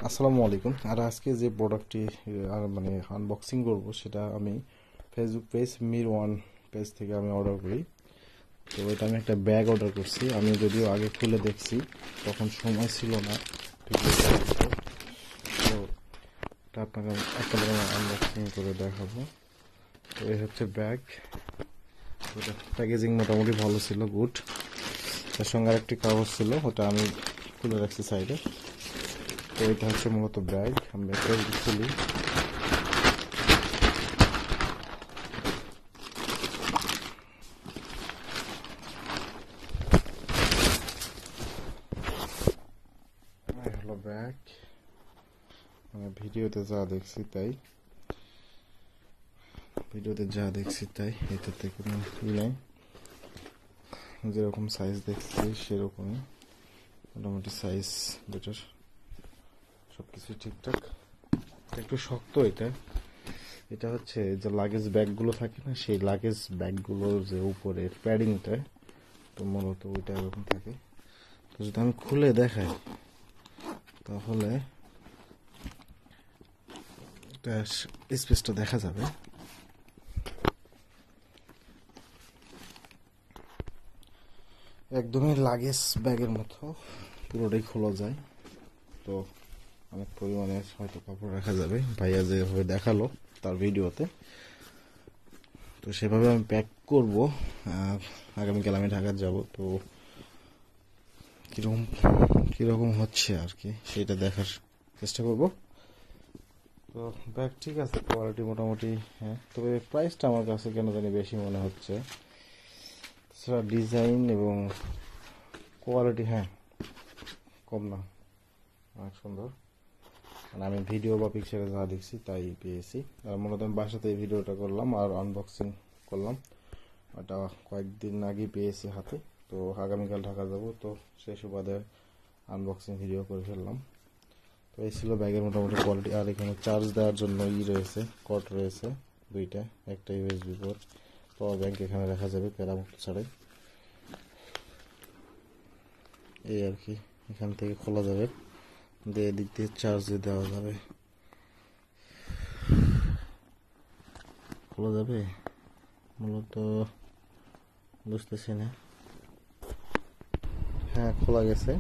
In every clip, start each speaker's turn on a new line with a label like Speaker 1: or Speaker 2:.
Speaker 1: আসসালামু আলাইকুম। আর আজকে যে প্রোডাক্টটি মানে আনবক্সিং করব সেটা আমি ফেসবুক পেজ মির1 পেজ থেকে আমি অর্ডার করি। তো এটা আমি একটা ব্যাগ অর্ডার করছি। আমি যদিও আগে খুলে দেখছি, তখন সময় ছিল না ভিডিও করার মতো। তো এটা আপনাকে একটা আনবক্সিং করে দেখাবো। তো এই হচ্ছে ব্যাগ। ওটা প্যাকেজিং মোটামুটি ভালো ছিল, গুড। তার সঙ্গে আরেকটি কাগজ ছিল, ওটা আমি খুলে রাখছি সাইডে। তো এটা হচ্ছে মূলত ব্যাগ। আমি ব্যাগটা খুলি। হলো ব্যাগ। মানে ভিডিওতে যা দেখছি তাই এটাতে কোনো নেই। যেরকম সাইজ দেখছি সেরকমই, মোটামুটি সাইজ বেটার, সবকিছু ঠিকঠাক। একটু শক্ত এটা। এটা হচ্ছে যে লাগেজ ব্যাগগুলো থাকে না, সেই লাগেজ ব্যাগগুলোর যে উপরে প্যাডিংটা, তো মূলত ওইটা এরকম থাকে। তো যদি আমি খুলে দেখাই তাহলে স্পেসটা দেখা যাবে। একদমই লাগেজ ব্যাগের মতো পুরোটাই খোলা যায়। তো অনেক পরিমাণে হয়তো কাপড় রাখা যাবে, ভাইয়া যেভাবে দেখালো তার ভিডিওতে। তো সেভাবে আমি প্যাক করব। আগামীকাল আমি ঢাকা যাব। তো কীরকম হচ্ছে আর কি সেটা দেখার চেষ্টা করব। তো ব্যাগ ঠিক আছে, কোয়ালিটি মোটামুটি হ্যাঁ, তবে প্রাইসটা আমার কাছে কেন জানি বেশি মনে হচ্ছে। তাছাড়া ডিজাইন এবং কোয়ালিটি হ্যাঁ কম না, অনেক সুন্দর। মানে আমি ভিডিও বা পিকচারে যা দেখছি তাই পেয়েছি। আর মূলত আমি বাসাতে এই ভিডিওটা করলাম আর আনবক্সিং করলাম। এটা কয়েকদিন আগে পেয়েছি হাতে। তো আগামীকাল ঢাকা যাব, তো সেই সুবাদে আনবক্সিং ভিডিও করে ফেললাম। তো এই ছিল ব্যাগের মোটামুটি কোয়ালিটি। আর এখানে চার্জ দেওয়ার জন্য রয়েছে, কর্ড রয়েছে দুইটা, একটা ইউএসবি পোর্ট। পাওয়ার ব্যাংক এখানে রাখা যাবে প্যারামুক্ত ছাড়াই। এই আর কি, এখান থেকে খোলা যাবে, দিয়ে দিক দিয়ে চার্জ দেওয়া যাবে। খোলা যাবে মূলত, বুঝতেছি না। হ্যাঁ, খোলা গেছে।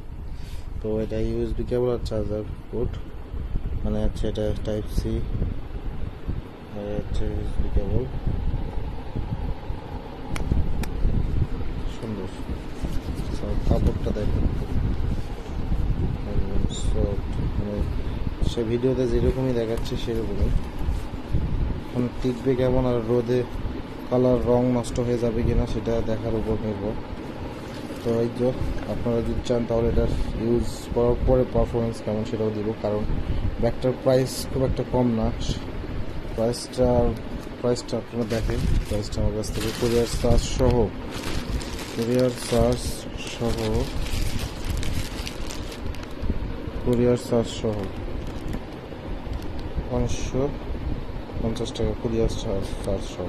Speaker 1: তো এটা ইউএসবি কেবল আর চার্জার পোর্ট, মানে হচ্ছে এটা টাইপ সি, হচ্ছে ইউএসবি কেবল। সুন্দর কাপড়টা দেখুন, সফট, মানে সে ভিডিওতে যেরকমই দেখাচ্ছে সেরকমই। এখন টিকবে কেমন আর রোদে কালার রং নষ্ট হয়ে যাবে কিনা সেটা দেখার উপর নির্ভর। তো এই যে আপনারা যদি চান তাহলে এটার ইউজ করার পরে পারফরমেন্স কেমন সেটাও দিব, কারণ ব্যাগটার প্রাইস খুব একটা কম না। প্রাইসটা আপনারা দেখেন, প্রাইসটা আমার কাছ থেকে কুরিয়ার চার্জ সহ 550 টাকা কুরিয়ার চার্জ সহ।